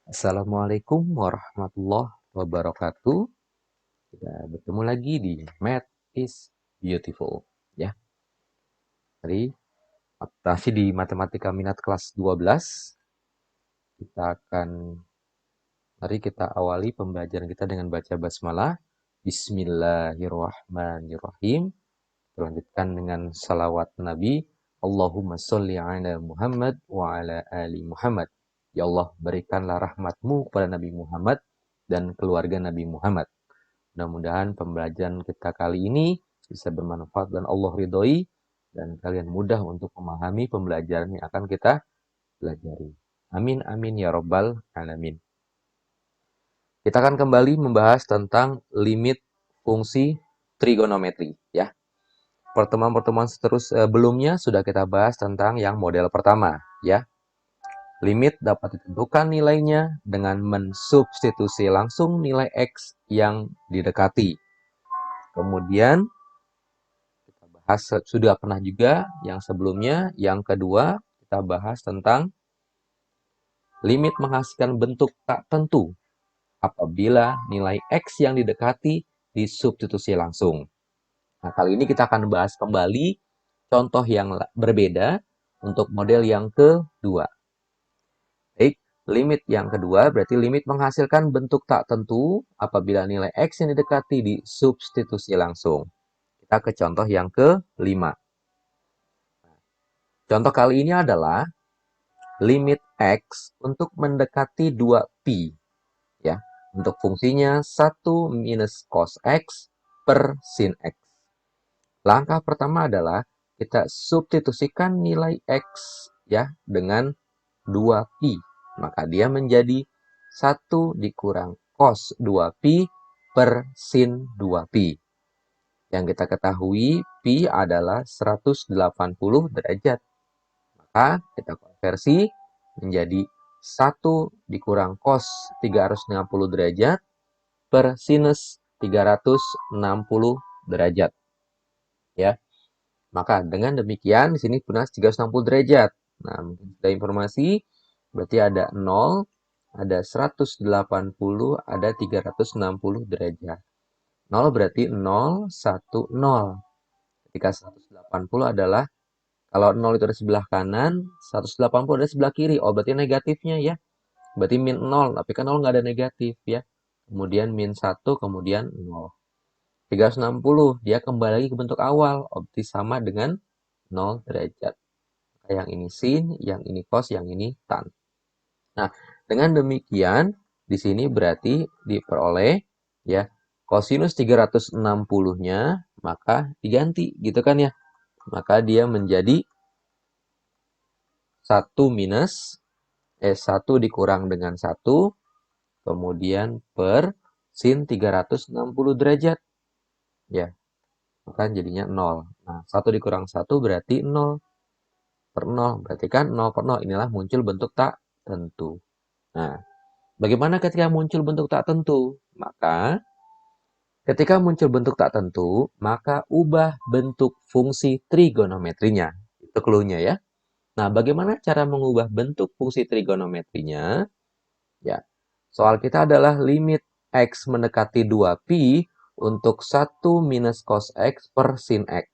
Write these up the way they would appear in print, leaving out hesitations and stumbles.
Assalamualaikum warahmatullahi wabarakatuh. Kita bertemu lagi di Math is Beautiful. Ya, tadi masih di Matematika Minat kelas 12. Mari kita awali pembelajaran kita dengan baca basmalah. Bismillahirrahmanirrahim. Lanjutkan dengan salawat Nabi. Allahumma sholli ala Muhammad wa ala ali Muhammad. Ya Allah, berikanlah rahmatmu kepada Nabi Muhammad dan keluarga Nabi Muhammad. Mudah-mudahan pembelajaran kita kali ini bisa bermanfaat dan Allah ridhoi dan kalian mudah untuk memahami pembelajaran yang akan kita pelajari. Amin amin ya robbal alamin. Kita akan kembali membahas tentang limit fungsi trigonometri ya. Pertemuan-pertemuan sebelumnya sudah kita bahas tentang yang model pertama ya. Limit dapat ditentukan nilainya dengan mensubstitusi langsung nilai X yang didekati. Kemudian kita bahas sudah pernah juga yang sebelumnya, yang kedua kita bahas tentang limit menghasilkan bentuk tak tentu apabila nilai X yang didekati disubstitusi langsung. Nah, kali ini kita akan bahas kembali contoh yang berbeda untuk model yang kedua. Baik, limit yang kedua berarti limit menghasilkan bentuk tak tentu apabila nilai X yang didekati disubstitusi langsung. Kita ke contoh yang kelima. Contoh kali ini adalah limit X untuk mendekati 2pi. Ya, untuk fungsinya 1 minus cos X per sin X. Langkah pertama adalah kita substitusikan nilai X ya dengan 2pi. Maka dia menjadi 1 dikurang cos 2pi per sin 2pi. Yang kita ketahui pi adalah 180 derajat. Maka kita konversi menjadi 1 dikurang cos 360 derajat per sinus 360 derajat. Ya. Maka dengan demikian di sini punya 360 derajat. Nah, mungkin sudah informasi berarti ada 0, ada 180, ada 360 derajat. 0 berarti 0, 1, 0. Ketika 180 adalah kalau 0 itu ada sebelah kanan, 180 ada sebelah kiri. Oh, berarti negatifnya ya. Berarti min 0, tapi kan 0 nggak ada negatif ya. Kemudian min 1, kemudian 0. 360, dia kembali lagi ke bentuk awal. Oh, berarti sama dengan 0 derajat. Yang ini sin, yang ini cos, yang ini tan. Nah, dengan demikian, di sini berarti diperoleh ya kosinus 360-nya, maka diganti gitu kan ya. Maka dia menjadi 1 minus 1 dikurang dengan 1, kemudian per sin 360 derajat. Ya, maka jadinya 0. Nah, 1 dikurang 1 berarti 0 per 0. Berarti kan 0 per 0 inilah muncul bentuk tak tentu. Nah, bagaimana ketika muncul bentuk tak tentu? Maka, ketika muncul bentuk tak tentu, maka ubah bentuk fungsi trigonometrinya. Itu clue-nya ya. Nah, bagaimana cara mengubah bentuk fungsi trigonometrinya? Ya, soal kita adalah limit X mendekati 2pi untuk 1 minus cos X per sin X.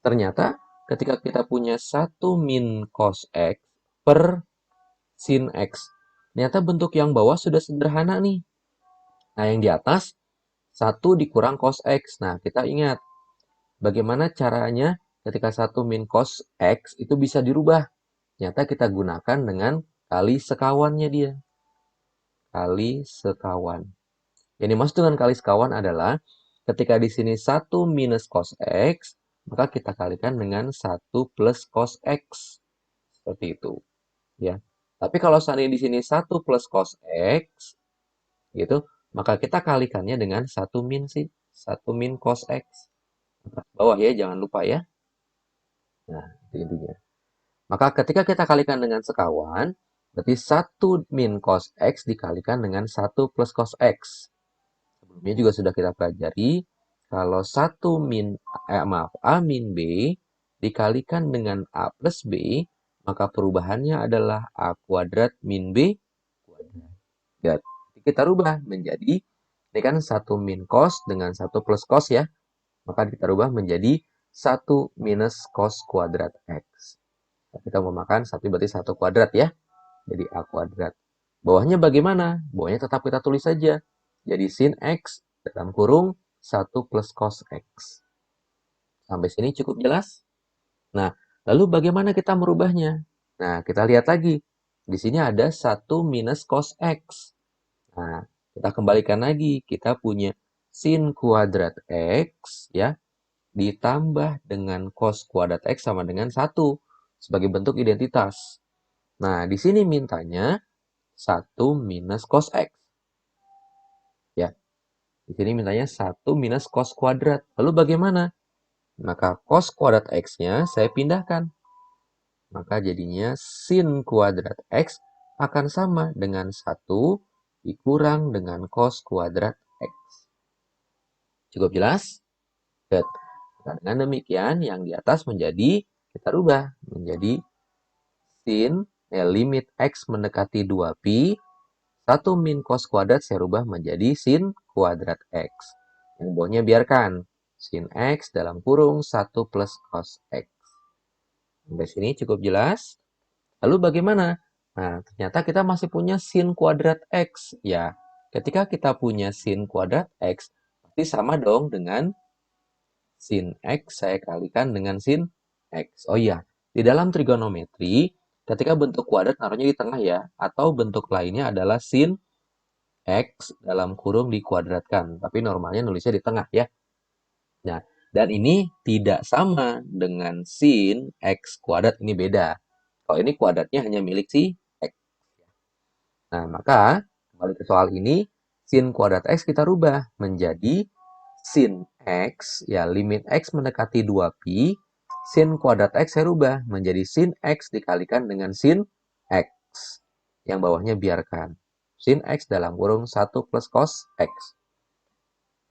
Ternyata ketika kita punya 1 min cos X per sin X, ternyata bentuk yang bawah sudah sederhana nih. Nah, yang di atas 1 dikurang cos X. Nah, kita ingat bagaimana caranya ketika 1 min cos X itu bisa dirubah. Ternyata kita gunakan dengan kali sekawannya dia. Kali sekawan. Yang dimaksud dengan kali sekawan adalah ketika di sini 1 minus cos X, maka kita kalikan dengan 1 plus cos X. Seperti itu. Ya. Tapi kalau seandainya di sini 1 plus cos X, gitu, maka kita kalikannya dengan 1 min sih. 1 min cos X. Bawah ya, jangan lupa ya. Nah, itu intinya. Maka ketika kita kalikan dengan sekawan, berarti 1 min cos X dikalikan dengan 1 plus cos X. Sebelumnya juga sudah kita pelajari, kalau 1 min, A min B dikalikan dengan A plus B, maka perubahannya adalah A kuadrat min B kuadrat. Good. Kita rubah menjadi, ini kan 1 min cos dengan 1 plus cos ya. Maka kita rubah menjadi 1 minus cos kuadrat X. Kita mau makan 1 berarti 1 kuadrat ya. Jadi A kuadrat. Bawahnya bagaimana? Bawahnya tetap kita tulis saja. Jadi sin X dalam kurung 1 plus cos X. Sampai sini cukup jelas? Nah, lalu bagaimana kita merubahnya? Nah, kita lihat lagi. Di sini ada 1 minus cos X. Nah, kita kembalikan lagi. Kita punya sin kuadrat X ya, ditambah dengan cos kuadrat X sama dengan 1 sebagai bentuk identitas. Nah, di sini mintanya 1 minus cos X. Ya, di sini mintanya 1 minus cos kuadrat. Lalu bagaimana? Maka cos kuadrat X-nya saya pindahkan. Maka jadinya sin kuadrat X akan sama dengan 1 dikurang dengan cos kuadrat X. Cukup jelas? Good. Nah, dengan demikian, yang di atas menjadi, kita rubah menjadi sin, limit X mendekati 2pi, 1 min cos kuadrat saya rubah menjadi sin kuadrat X. Yang bawahnya biarkan, sin X dalam kurung 1 plus cos X. Sampai sini cukup jelas? Lalu bagaimana? Nah, ternyata kita masih punya sin kuadrat X. Ya, ketika kita punya sin kuadrat X, pasti sama dong dengan sin X saya kalikan dengan sin X. Oh iya, di dalam trigonometri, ketika bentuk kuadrat naruhnya di tengah ya, atau bentuk lainnya adalah sin X dalam kurung dikuadratkan. Tapi normalnya nulisnya di tengah ya. Nah, dan ini tidak sama dengan sin X kuadrat, ini beda. Kalau ini kuadratnya hanya milik si X. Nah, maka kembali ke soal ini, sin kuadrat X kita rubah menjadi sin X, ya limit X mendekati 2pi, sin kuadrat X saya rubah menjadi sin X dikalikan dengan sin X. Yang bawahnya biarkan. Sin X dalam kurung 1 plus cos X.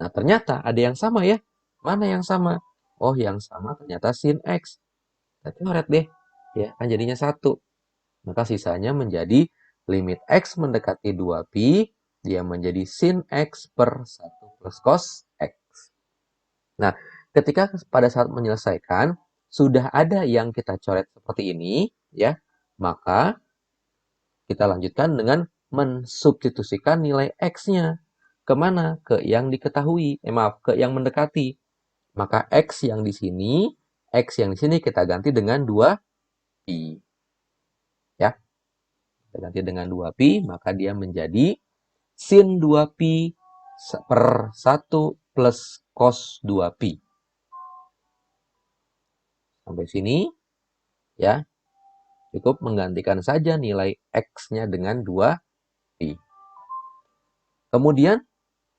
Nah, ternyata ada yang sama ya. Mana yang sama? Oh, yang sama ternyata sin X. Kita coret deh. Ya, kan jadinya 1. Maka sisanya menjadi limit X mendekati 2pi, dia menjadi sin X per 1 plus cos X. Nah, ketika pada saat menyelesaikan, sudah ada yang kita coret seperti ini, ya, maka kita lanjutkan dengan mensubstitusikan nilai X-nya. Kemana? Ke yang diketahui, ke yang mendekati. Maka X yang di sini, X yang di sini kita ganti dengan 2pi. Ya, kita ganti dengan 2pi, maka dia menjadi sin 2pi per 1 plus cos 2pi. Sampai sini, ya, cukup menggantikan saja nilai X-nya dengan 2pi. Kemudian,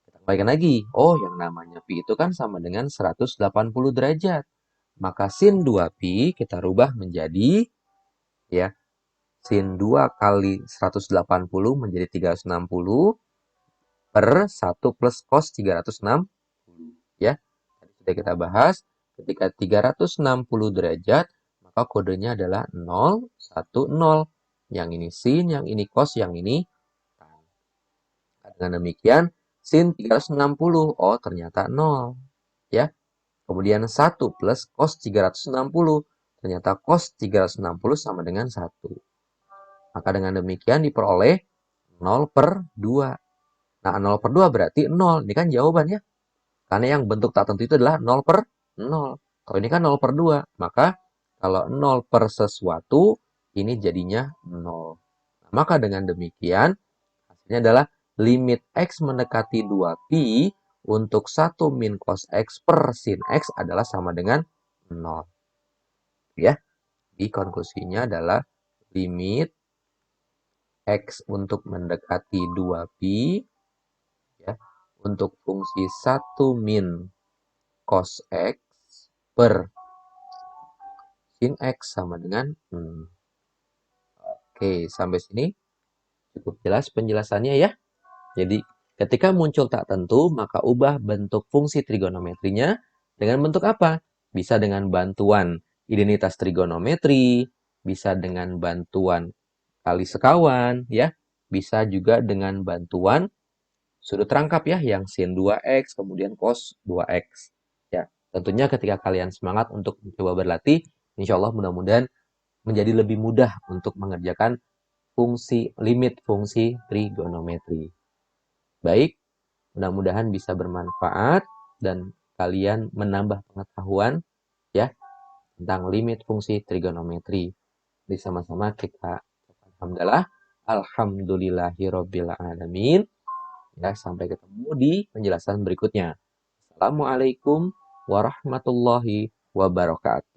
kita kembalikan lagi. Oh, yang namanya pi itu kan sama dengan 180 derajat. Maka sin 2pi kita rubah menjadi, ya, sin 2 kali 180 menjadi 360 per 1 plus cos 360. Ya, tadi sudah kita bahas. Ketika 360 derajat, maka kodenya adalah 0, 1, 0. Yang ini sin, yang ini cos, yang ini tan. Dengan demikian, sin 360, oh ternyata 0. Ya. Kemudian 1 plus cos 360, ternyata cos 360 sama dengan 1. Maka dengan demikian diperoleh 0 per 2. Nah, 0 per 2 berarti 0. Ini kan jawabannya. Karena yang bentuk tak tentu itu adalah 0 per 0. Kalau ini kan 0 per 2. Maka kalau 0 per sesuatu, ini jadinya 0. Nah, maka dengan demikian, hasilnya adalah limit X mendekati 2pi untuk 1 min cos X per sin X adalah sama dengan 0. Ya, di konklusinya adalah limit X untuk mendekati 2pi, ya, untuk fungsi 1 min cos X per sin X sama dengan 0. Oke, sampai sini cukup jelas penjelasannya ya. Jadi, ketika muncul tak tentu, maka ubah bentuk fungsi trigonometrinya dengan bentuk apa? Bisa dengan bantuan identitas trigonometri, bisa dengan bantuan kali sekawan, ya, bisa juga dengan bantuan sudut rangkap ya, yang sin 2x, kemudian cos 2x. Ya, tentunya ketika kalian semangat untuk mencoba berlatih, insya Allah mudah-mudahan menjadi lebih mudah untuk mengerjakan limit fungsi trigonometri. Baik, mudah-mudahan bisa bermanfaat dan kalian menambah pengetahuan ya tentang limit fungsi trigonometri. Jadi sama-sama kita alhamdulillah, alhamdulillahirabbil alamin. Ya, sampai ketemu di penjelasan berikutnya. Assalamualaikum warahmatullahi wabarakatuh.